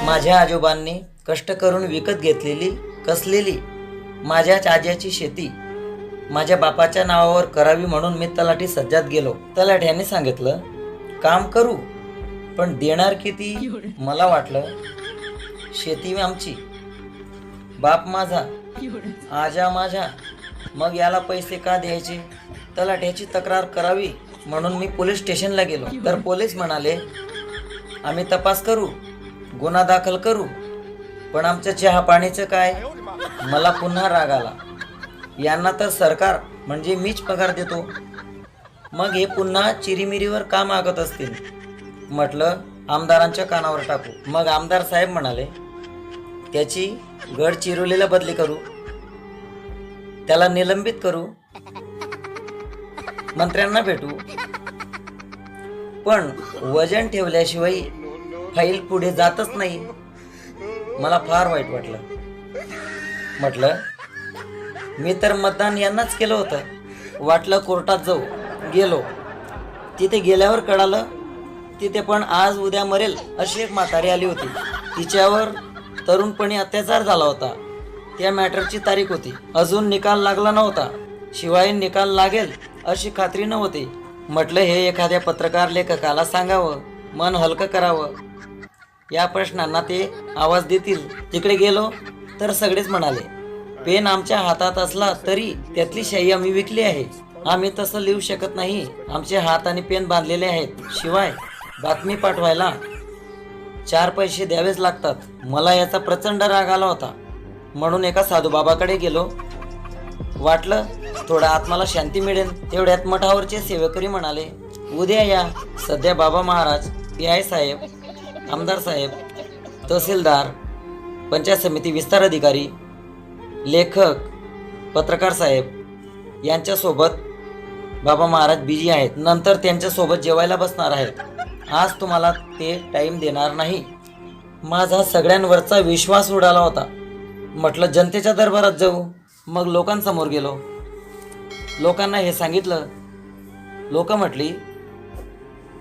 माझ्या आजोबांनी कष्ट करून विकत घेतलेली कसलेली माझ्याच आज्याची शेती माझ्या बापाच्या नावावर करावी म्हणून मी तलाठी सज्जात गेलो. तलाठ्याने सांगितलं काम करू, पण देणार किती? मला वाटलं शेती आमची, बाप माझा, आजा माझा, मग याला पैसे का द्यायचे? तलाठ्याची तक्रार करावी म्हणून मी पोलीस स्टेशनला गेलो. तर पोलीस म्हणाले आम्ही तपास करू, गुन्हा दाखल करू, पण आमच्या चहा पाणीचं काय? मला पुन्हा राग आला. यांना तर सरकार म्हणजे मीच पगार देतो, मग हे पुन्हा चिरीमिरीवर का मागत असतील? म्हटलं आमदारांच्या कानावर टाकू. मग आमदार साहेब म्हणाले त्याची गडचिरोलीला बदली करू, त्याला निलंबित करू, मंत्र्यांना भेटू, पण वजन ठेवल्याशिवाय फाईल पुढे जातच नाही. मला फार वाईट वाटलं. म्हटलं मी तर मतदान यांनाच केलं होतं. वाटलं कोर्टात जाऊ. गेलो. तिथे गेल्यावर कळालं तिथे पण आज उद्या मरेल अशी एक म्हातारी आली होती. तिच्यावर तरुणपणी अत्याचार झाला होता. त्या मॅटरची तारीख होती. अजून निकाल लागला नव्हता. शिवाय निकाल लागेल अशी खात्री नव्हती. म्हटलं हे एखाद्या पत्रकार लेखकाला सांगावं, मन हलकं करावं. या प्रश्नांना ते आवाज देतील. तिकडे गेलो तर सगळेच म्हणाले पेन आमच्या हातात असला तरी त्यातली शाई आम्ही विकली आहे. आम्ही तसं लिहू शकत नाही. आमचे हात आणि पेन बांधलेले आहेत. शिवाय बातमी पाठवायला 4 पैसे द्यावेच लागतात. मला याचा प्रचंड राग आला होता. म्हणून एका साधूबाबाकडे गेलो. वाटलं थोडा आत्माला शांती मिळेल. तेवढ्यात मठावरचे सेवेकरी म्हणाले उद्या या. सध्या बाबा महाराज, PI साहेब, आमदार साहेब, तहसीलदार, पंचायत समिती विस्तार अधिकारी, लेखक, पत्रकार साहेब यांच्यासोबत बाबा महाराज बिझी आहेत. नंतर त्यांच्यासोबत जेवायला बसणार आहेत. आज तुम्हाला ते टाईम देणार नाही. माझा सगळ्यांवरचा विश्वास उडाला होता. म्हटलं जनतेच्या दरबारात जाऊ. मग लोकांसमोर गेलो. लोकांना हे सांगितलं. लोक म्हटली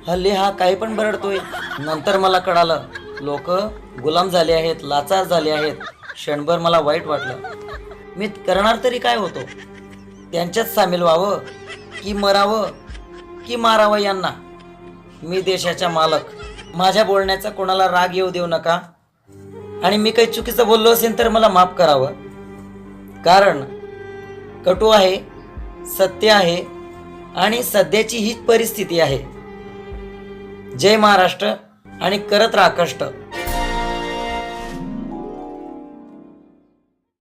हल्ली हा काही पण बरडतोय. नंतर मला कळालं लोक गुलाम झाले आहेत, लाचार झाले आहेत. क्षणभर मला वाईट वाटलं. मी करणार तरी काय होतो? त्यांच्यात सामील व्हावं की मरावं की मारावं यांना? मी देशाचा मालक. माझ्या बोलण्याचा कोणाला राग येऊ देऊ नका. आणि मी काही चुकीचं बोललो असेल तर मला माफ करावं. कारण कटू आहे, सत्य आहे आणि सध्याची हीच परिस्थिती आहे. जय महाराष्ट्र आणि करत राहा कष्ट.